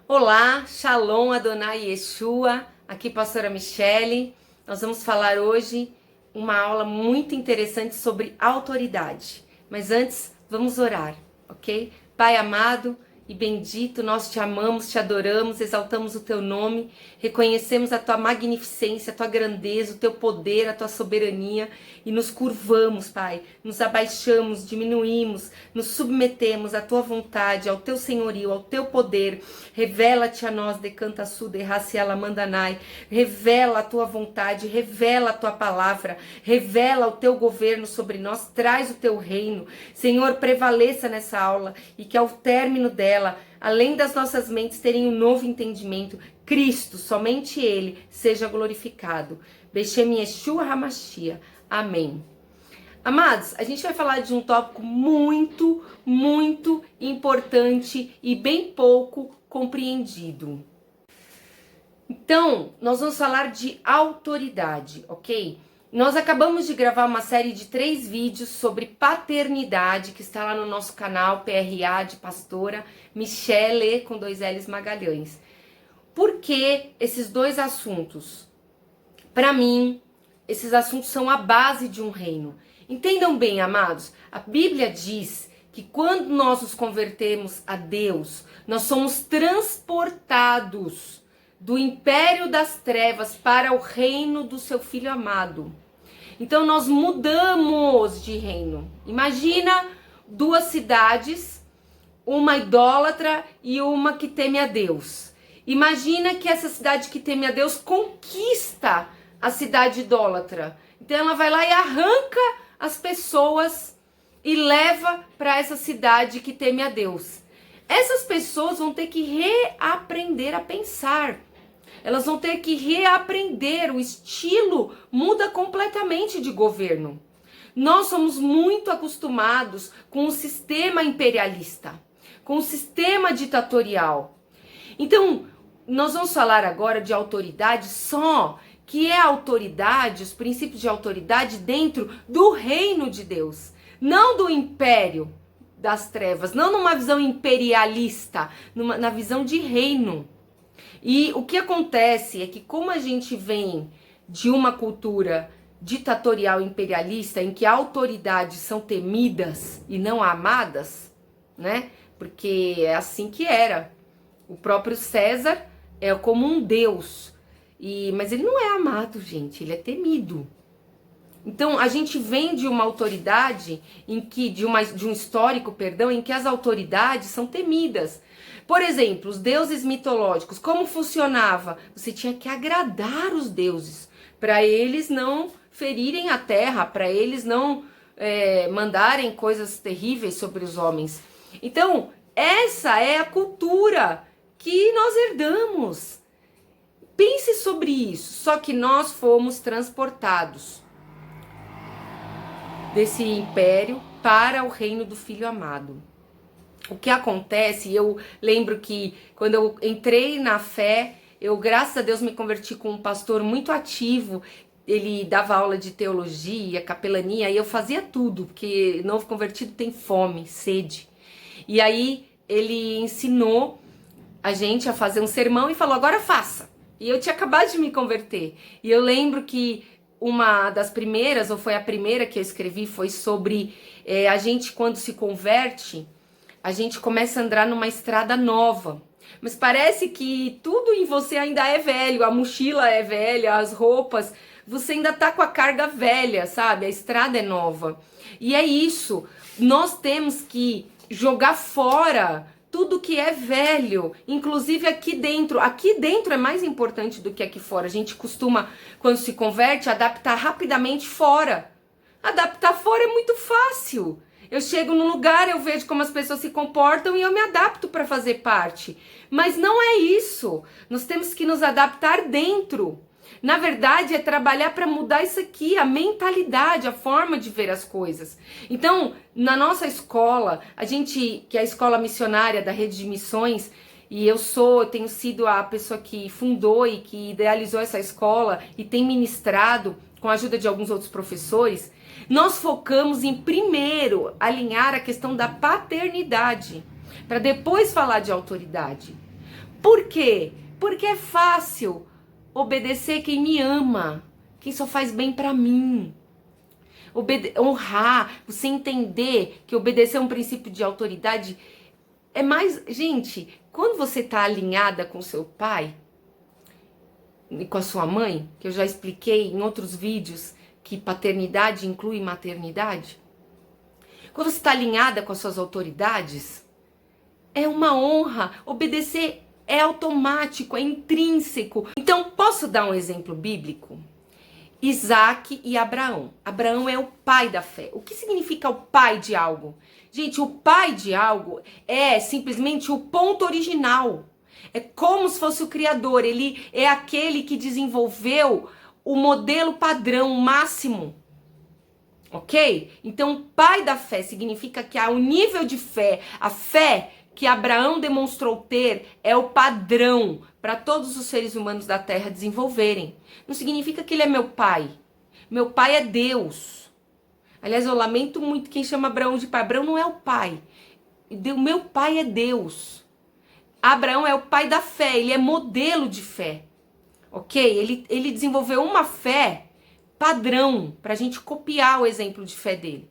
Olá, Shalom Adonai Yeshua, aqui pastora Michele. Nós vamos falar hoje uma aula muito interessante sobre autoridade. Mas antes, vamos orar, ok? Pai amado e bendito, nós te amamos, te adoramos, exaltamos o teu nome, reconhecemos a tua magnificência, a tua grandeza, o teu poder, a tua soberania e nos curvamos, Pai, nos abaixamos, diminuímos, nos submetemos à tua vontade, ao teu senhorio, ao teu poder. Revela-te a nós, decanta suda e raciala mandanai, revela a tua vontade, revela a tua palavra, revela o teu governo sobre nós, traz o teu reino. Senhor, prevaleça nessa aula e que ao término dela, além das nossas mentes terem um novo entendimento, Cristo, somente Ele, seja glorificado. Beshem Yeshua HaMashiach. Amém. Amados, a gente vai falar de um tópico muito importante e bem pouco compreendido. Então, nós vamos falar de autoridade, ok? Nós acabamos de gravar uma série de 3 vídeos sobre paternidade, que está lá no nosso canal PRA de pastora Michele, com 2 L's Magalhães. Por que esses 2 assuntos? Para mim, esses assuntos são a base de um reino. Entendam bem, amados, a Bíblia diz que quando nós nos convertemos a Deus, nós somos transportados do império das trevas para o reino do seu Filho amado. Então nós mudamos de reino. Imagina 2 cidades, uma idólatra e uma que teme a Deus. Imagina que essa cidade que teme a Deus conquista a cidade idólatra. Então ela vai lá e arranca as pessoas e leva para essa cidade que teme a Deus. Essas pessoas vão ter que reaprender a pensar. Elas vão ter que reaprender, o estilo muda completamente de governo. Nós somos muito acostumados com o sistema imperialista, com o sistema ditatorial. Então, nós vamos falar agora de autoridade só, que é autoridade, os princípios de autoridade dentro do reino de Deus, não do império das trevas, não numa visão imperialista, na visão de reino. E o que acontece é que como a gente vem de uma cultura ditatorial imperialista em que autoridades são temidas e não amadas, né? Porque é assim que era. O próprio César é como um deus, mas ele não é amado, gente, ele é temido. Então a gente vem de uma autoridade de um histórico, em que as autoridades são temidas. Por exemplo, os deuses mitológicos, como funcionava? Você tinha que agradar os deuses, para eles não ferirem a terra, para eles não mandarem coisas terríveis sobre os homens. Então, essa é a cultura que nós herdamos. Pense sobre isso, só que nós fomos transportados desse império para o reino do Filho amado. O que acontece, eu lembro que quando eu entrei na fé, eu, graças a Deus, me converti com um pastor muito ativo. Ele dava aula de teologia, capelania, e eu fazia tudo, porque novo convertido tem fome, sede. E aí ele ensinou a gente a fazer um sermão e falou, agora faça. E eu tinha acabado de me converter. E eu lembro que uma das primeiras, ou foi a primeira que eu escrevi, foi sobre a gente quando se converte, a gente começa a andar numa estrada nova. Mas parece que tudo em você ainda é velho, a mochila é velha, as roupas, você ainda tá com a carga velha, sabe? A estrada é nova. E é isso, nós temos que jogar fora tudo que é velho, inclusive aqui dentro. Aqui dentro é mais importante do que aqui fora. A gente costuma, quando se converte, adaptar rapidamente fora. Adaptar fora é muito fácil. Eu chego num lugar, eu vejo como as pessoas se comportam e eu me adapto para fazer parte. Mas não é isso. Nós temos que nos adaptar dentro. Na verdade, é trabalhar para mudar isso aqui, a mentalidade, a forma de ver as coisas. Então, na nossa escola, que é a escola missionária da Rede de Missões, e eu tenho sido a pessoa que fundou e que idealizou essa escola e tem ministrado com a ajuda de alguns outros professores, nós focamos em primeiro alinhar a questão da paternidade, para depois falar de autoridade. Por quê? Porque é fácil obedecer quem me ama, quem só faz bem pra mim. Honrar, você entender que obedecer um princípio de autoridade é mais... Gente, quando você tá alinhada com seu pai e com a sua mãe, que eu já expliquei em outros vídeos que paternidade inclui maternidade, quando você está alinhada com as suas autoridades, é uma honra. Obedecer é automático, é intrínseco. Então, posso dar um exemplo bíblico? Isaac e Abraão. Abraão é o pai da fé. O que significa o pai de algo? Gente, o pai de algo é simplesmente o ponto original. É como se fosse o criador. Ele é aquele que desenvolveu o modelo padrão máximo. Ok? Então, pai da fé significa que há um nível de fé, a fé que Abraão demonstrou ter é o padrão para todos os seres humanos da Terra desenvolverem. Não significa que ele é meu pai. Meu pai é Deus. Aliás, eu lamento muito quem chama Abraão de pai. Abraão não é o pai. O meu pai é Deus. Abraão é o pai da fé, ele é modelo de fé. Ok? Ele desenvolveu uma fé padrão para a gente copiar o exemplo de fé dele.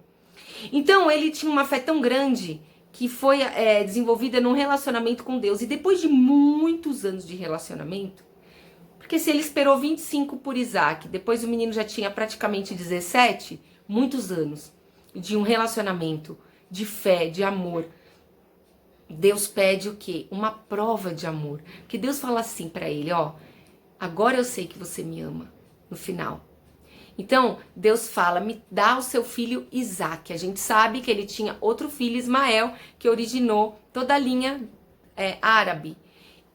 Então, ele tinha uma fé tão grande que foi desenvolvida num relacionamento com Deus. E depois de muitos anos de relacionamento, porque se ele esperou 25 por Isaac, depois o menino já tinha praticamente 17, muitos anos de um relacionamento, de fé, de amor. Deus pede o quê? Uma prova de amor. Que Deus fala assim para ele, ó, agora eu sei que você me ama, no final. Então, Deus fala, me dá o seu filho Isaac. A gente sabe que ele tinha outro filho, Ismael, que originou toda a linha árabe.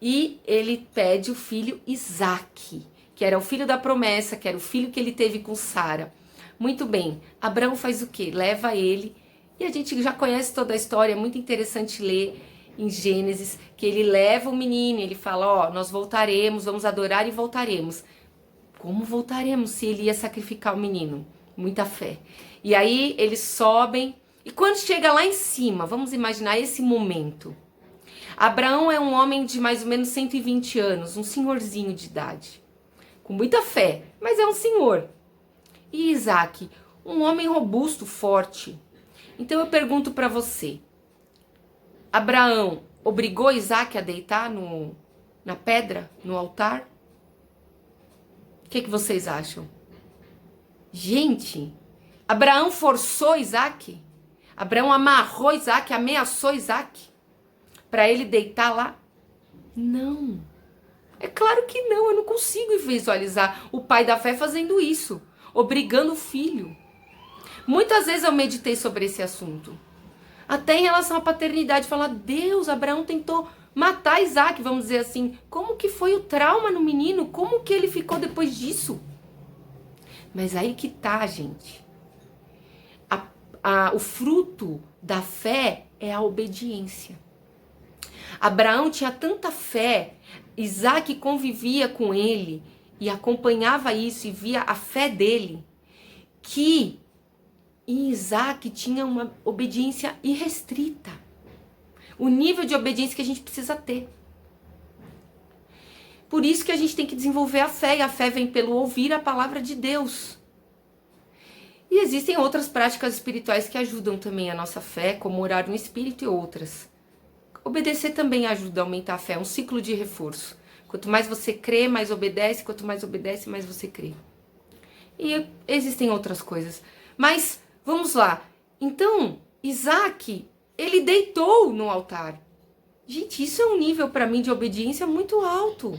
E ele pede o filho Isaac, que era o filho da promessa, que era o filho que ele teve com Sara. Muito bem, Abraão faz o quê? Leva ele, e a gente já conhece toda a história, é muito interessante ler em Gênesis, que ele leva o menino, ele fala, ó, nós voltaremos, vamos adorar e voltaremos. Como voltaremos se ele ia sacrificar o menino? Muita fé. E aí eles sobem. E quando chega lá em cima, vamos imaginar esse momento. Abraão é um homem de mais ou menos 120 anos, um senhorzinho de idade. Com muita fé, mas é um senhor. E Isaac, um homem robusto, forte. Então eu pergunto para você. Abraão obrigou Isaac a deitar na pedra, no altar? O que vocês acham? Gente, Abraão forçou Isaac? Abraão amarrou Isaac, ameaçou Isaac para ele deitar lá? Não. É claro que não, eu não consigo visualizar o pai da fé fazendo isso, obrigando o filho. Muitas vezes eu meditei sobre esse assunto. Até em relação à paternidade, falar, Deus, Abraão tentou matar Isaac, vamos dizer assim. Como que foi o trauma no menino? Como que ele ficou depois disso? Mas aí que tá, gente. O fruto da fé é a obediência. Abraão tinha tanta fé, Isaac convivia com ele e acompanhava isso e via a fé dele, que Isaac tinha uma obediência irrestrita. O nível de obediência que a gente precisa ter. Por isso que a gente tem que desenvolver a fé, e a fé vem pelo ouvir a palavra de Deus. E existem outras práticas espirituais que ajudam também a nossa fé, como orar no Espírito e outras. Obedecer também ajuda a aumentar a fé, é um ciclo de reforço. Quanto mais você crê, mais obedece, quanto mais obedece, mais você crê. E existem outras coisas. Mas, vamos lá. Então, Isaac, ele deitou no altar. Gente, isso é um nível para mim de obediência muito alto.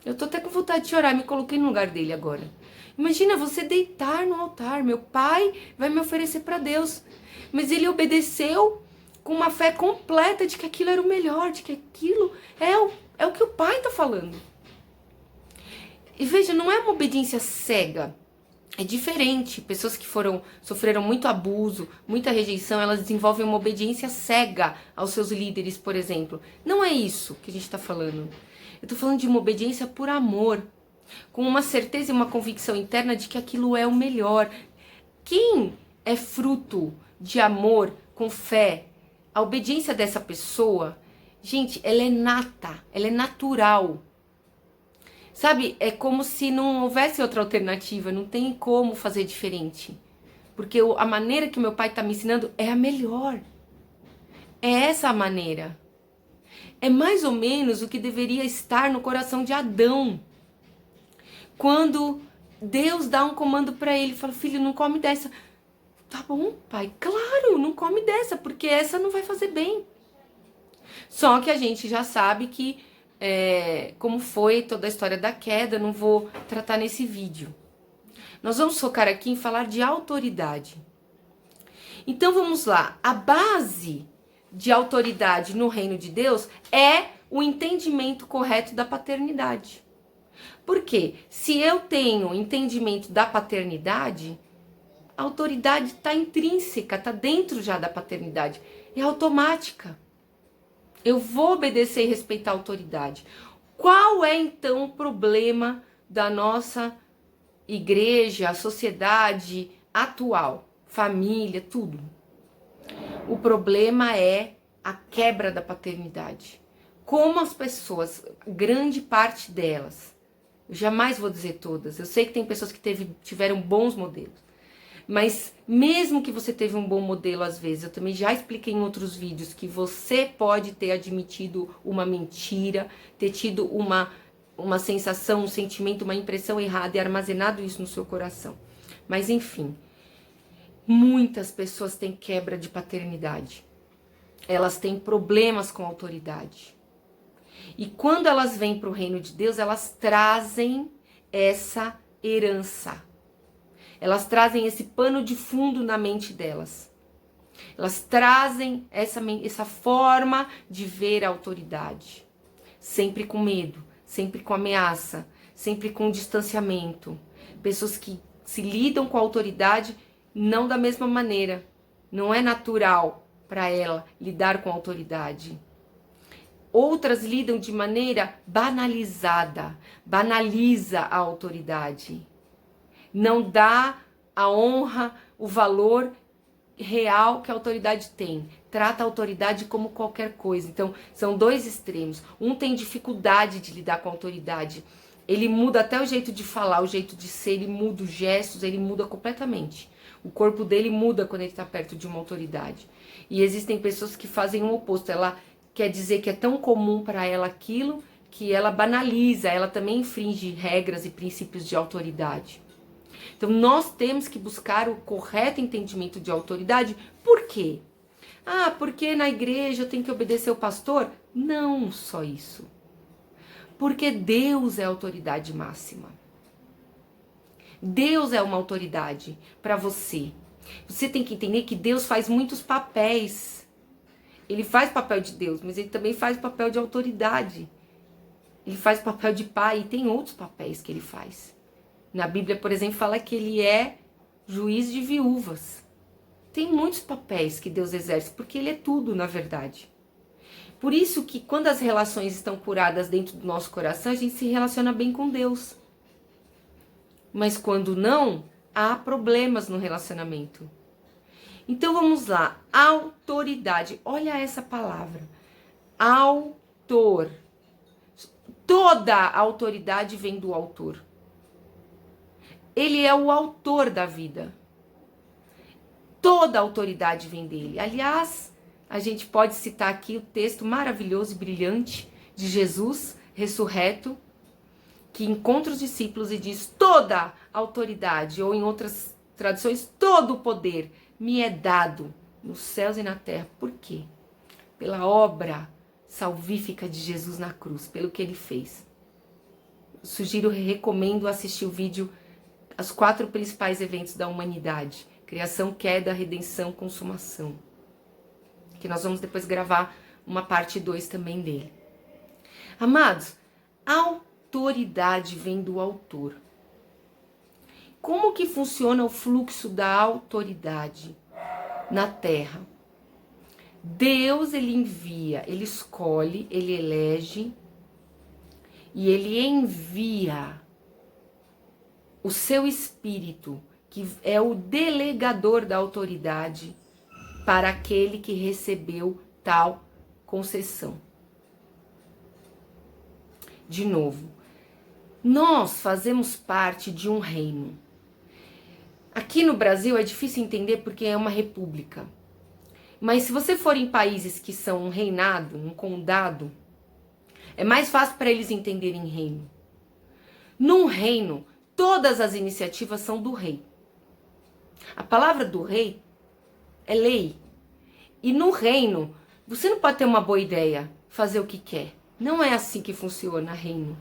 Eu tô até com vontade de chorar, me coloquei no lugar dele agora. Imagina você deitar no altar, meu pai vai me oferecer para Deus. Mas ele obedeceu com uma fé completa de que aquilo era o melhor, de que aquilo é o que o pai tá falando. E veja, não é uma obediência cega. É diferente. Pessoas que sofreram muito abuso, muita rejeição, elas desenvolvem uma obediência cega aos seus líderes, por exemplo. Não é isso que a gente está falando. Eu estou falando de uma obediência por amor, com uma certeza e uma convicção interna de que aquilo é o melhor. Quem é fruto de amor, com fé, a obediência dessa pessoa Gente, ela é nata, ela é natural. Sabe, é como se não houvesse outra alternativa, não tem como fazer diferente. Porque a maneira que meu pai está me ensinando é a melhor. É essa a maneira. É mais ou menos o que deveria estar no coração de Adão. Quando Deus dá um comando para ele, fala: filho, não come dessa. Tá bom, pai, claro, não come dessa, porque essa não vai fazer bem. Só que a gente já sabe que, como foi toda a história da queda, não vou tratar nesse vídeo. Nós vamos focar aqui em falar de autoridade. Então vamos lá, a base de autoridade no reino de Deus é o entendimento correto da paternidade. Por quê? Se eu tenho entendimento da paternidade, a autoridade está intrínseca, está dentro já da paternidade, é automática. Eu vou obedecer e respeitar a autoridade. Qual é então o problema da nossa igreja, a sociedade atual, família, tudo? O problema é a quebra da paternidade. Como as pessoas, grande parte delas, eu jamais vou dizer todas, eu sei que tem pessoas que tiveram bons modelos, mas mesmo que você teve um bom modelo às vezes, eu também já expliquei em outros vídeos que você pode ter admitido uma mentira, ter tido uma sensação, um sentimento, uma impressão errada e armazenado isso no seu coração. Mas enfim, muitas pessoas têm quebra de paternidade. Elas têm problemas com autoridade. E quando elas vêm para o reino de Deus, elas trazem essa herança. Elas trazem esse pano de fundo na mente delas. Elas trazem essa forma de ver a autoridade. Sempre com medo, sempre com ameaça, sempre com distanciamento. Pessoas que se lidam com a autoridade não da mesma maneira. Não é natural para ela lidar com a autoridade. Outras lidam de maneira banalizada, banaliza a autoridade. Não dá a honra, o valor real que a autoridade tem. Trata a autoridade como qualquer coisa. Então, são dois extremos. Um tem dificuldade de lidar com a autoridade. Ele muda até o jeito de falar, o jeito de ser, ele muda os gestos, ele muda completamente. O corpo dele muda quando ele está perto de uma autoridade. E existem pessoas que fazem o oposto. Ela quer dizer que é tão comum para ela aquilo que ela banaliza, ela também infringe regras e princípios de autoridade. Então, nós temos que buscar o correto entendimento de autoridade. Por quê? Ah, porque na igreja eu tenho que obedecer o pastor? Não só isso. Porque Deus é a autoridade máxima. Deus é uma autoridade para você. Você tem que entender que Deus faz muitos papéis. Ele faz papel de Deus, mas ele também faz papel de autoridade. Ele faz papel de pai e tem outros papéis que ele faz. Na Bíblia, por exemplo, fala que ele é juiz de viúvas. Tem muitos papéis que Deus exerce, porque ele é tudo, na verdade. Por isso que quando as relações estão curadas dentro do nosso coração, a gente se relaciona bem com Deus. Mas quando não, há problemas no relacionamento. Então vamos lá, autoridade. Olha essa palavra, autor. Toda a autoridade vem do autor. Ele é o autor da vida. Toda a autoridade vem dele. Aliás, a gente pode citar aqui o texto maravilhoso e brilhante de Jesus ressurreto, que encontra os discípulos e diz: toda a autoridade, ou em outras traduções, todo o poder me é dado nos céus e na terra. Por quê? Pela obra salvífica de Jesus na cruz, pelo que ele fez. Sugiro, recomendo assistir o vídeo Os 4 principais eventos da humanidade: criação, queda, redenção, consumação. Que nós vamos depois gravar uma parte 2 também dele. Amados, a autoridade vem do autor. Como que funciona o fluxo da autoridade na Terra? Deus, ele envia, ele escolhe, ele elege e ele envia o seu espírito, que é o delegador da autoridade, para aquele que recebeu tal concessão. De novo, nós fazemos parte de um reino. Aqui no Brasil é difícil entender porque é uma república. Mas se você for em países que são um reinado, um condado, é mais fácil para eles entenderem reino. Num reino, todas as iniciativas são do rei. A palavra do rei é lei. E no reino, você não pode ter uma boa ideia, fazer o que quer. Não é assim que funciona reino.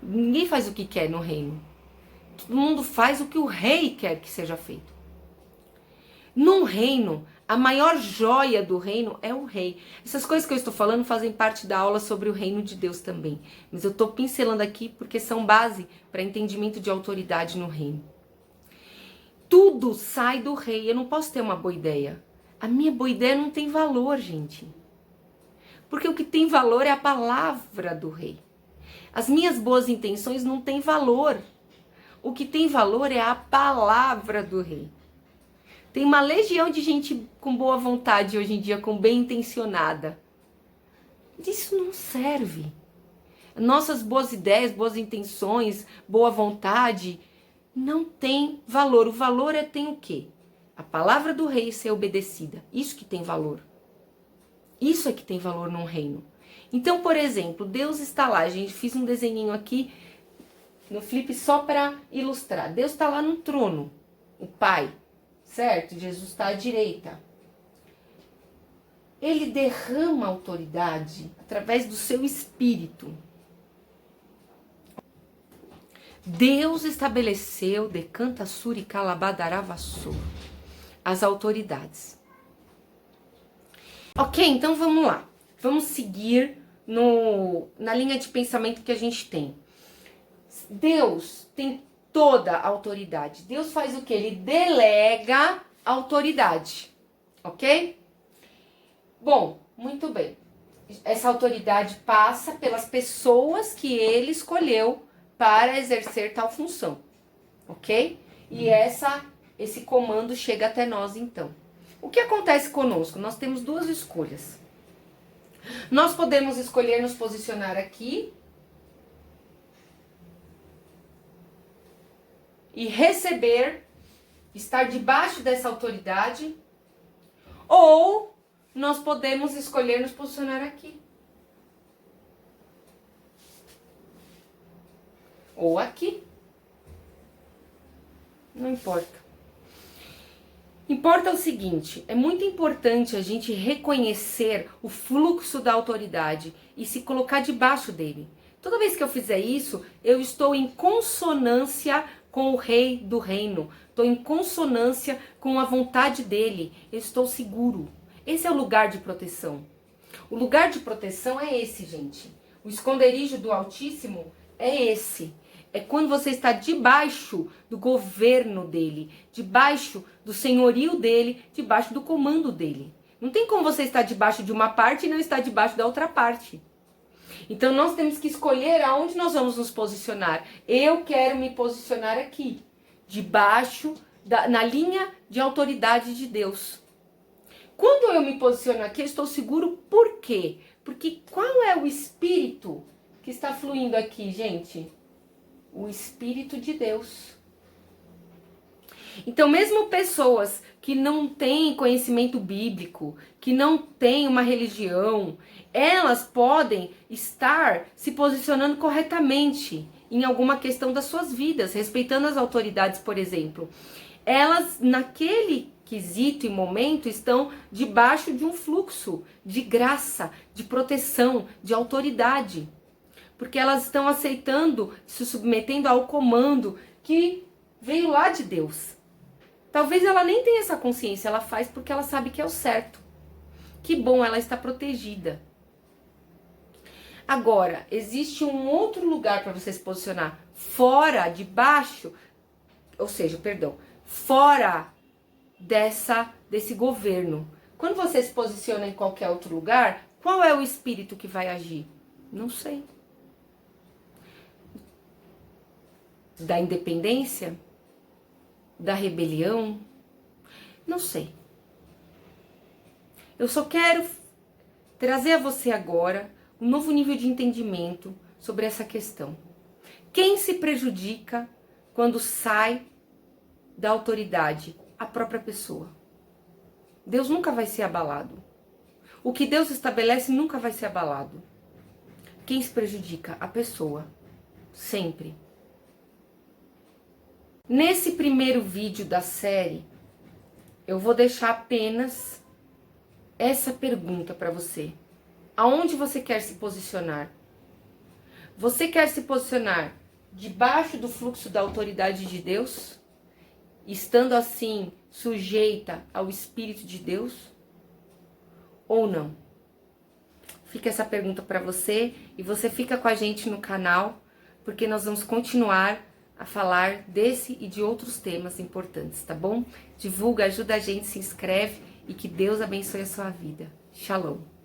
Ninguém faz o que quer no reino. Todo mundo faz o que o rei quer que seja feito. Num reino, a maior joia do reino é o rei. Essas coisas que eu estou falando fazem parte da aula sobre o reino de Deus também. Mas eu estou pincelando aqui porque são base para entendimento de autoridade no reino. Tudo sai do rei. Eu não posso ter uma boa ideia. A minha boa ideia não tem valor, gente. Porque o que tem valor é a palavra do rei. As minhas boas intenções não têm valor. O que tem valor é a palavra do rei. Tem uma legião de gente com boa vontade hoje em dia, com bem intencionada. Isso não serve. Nossas boas ideias, boas intenções, boa vontade, não tem valor. O valor tem o quê? A palavra do rei ser obedecida. Isso que tem valor. Isso é que tem valor num reino. Então, por exemplo, Deus está lá. A gente fiz um desenhinho aqui no Flip só para ilustrar. Deus está lá no trono, o Pai, certo? Jesus está à direita. Ele derrama autoridade através do seu espírito. Deus estabeleceu, decanta suri calabadaravassu, as autoridades. Ok, então vamos lá. Vamos seguir na linha de pensamento que a gente tem. Deus tem toda a autoridade. Deus faz o quê? Ele delega a autoridade. Ok? Bom, muito bem. Essa autoridade passa pelas pessoas que ele escolheu para exercer tal função. Ok? E esse comando chega até nós, então. O que acontece conosco? Nós temos duas escolhas. Nós podemos escolher nos posicionar aqui e receber, estar debaixo dessa autoridade, ou nós podemos escolher nos posicionar aqui. Ou aqui. Não importa. Importa o seguinte, é muito importante a gente reconhecer o fluxo da autoridade e se colocar debaixo dele. Toda vez que eu fizer isso, eu estou em consonância com o rei do reino. Estou em consonância com a vontade dele. Eu estou seguro. Esse é o lugar de proteção. O lugar de proteção é esse, gente. O esconderijo do Altíssimo é esse. É quando você está debaixo do governo dele, debaixo do senhorio dele, debaixo do comando dele. Não tem como você estar debaixo de uma parte e não estar debaixo da outra parte. Então nós temos que escolher aonde nós vamos nos posicionar. Eu quero me posicionar aqui, debaixo, na linha de autoridade de Deus. Quando eu me posiciono aqui, eu estou seguro por quê? Porque qual é o espírito que está fluindo aqui, gente? O Espírito de Deus. Então, mesmo pessoas que não têm conhecimento bíblico, que não têm uma religião, elas podem estar se posicionando corretamente em alguma questão das suas vidas, respeitando as autoridades, por exemplo. Elas, naquele quesito e momento, estão debaixo de um fluxo de graça, de proteção, de autoridade. Porque elas estão aceitando, se submetendo ao comando que veio lá de Deus. Talvez ela nem tenha essa consciência, ela faz porque ela sabe que é o certo. Que bom, ela está protegida. Agora, existe um outro lugar para você se posicionar. Fora, debaixo, ou seja, perdão, fora desse governo. Quando você se posiciona em qualquer outro lugar, qual é o espírito que vai agir? Não sei. Da independência? Da rebelião? Não sei. Eu só quero trazer a você agora um novo nível de entendimento sobre essa questão. Quem se prejudica quando sai da autoridade? A própria pessoa. Deus nunca vai ser abalado. O que Deus estabelece nunca vai ser abalado. Quem se prejudica? A pessoa. Sempre. Nesse primeiro vídeo da série, eu vou deixar apenas essa pergunta para você. Aonde você quer se posicionar? Você quer se posicionar debaixo do fluxo da autoridade de Deus? Estando assim sujeita ao Espírito de Deus? Ou não? Fica essa pergunta para você e você fica com a gente no canal, porque nós vamos continuar a falar desse e de outros temas importantes, tá bom? Divulga, ajuda a gente, se inscreve e que Deus abençoe a sua vida. Shalom!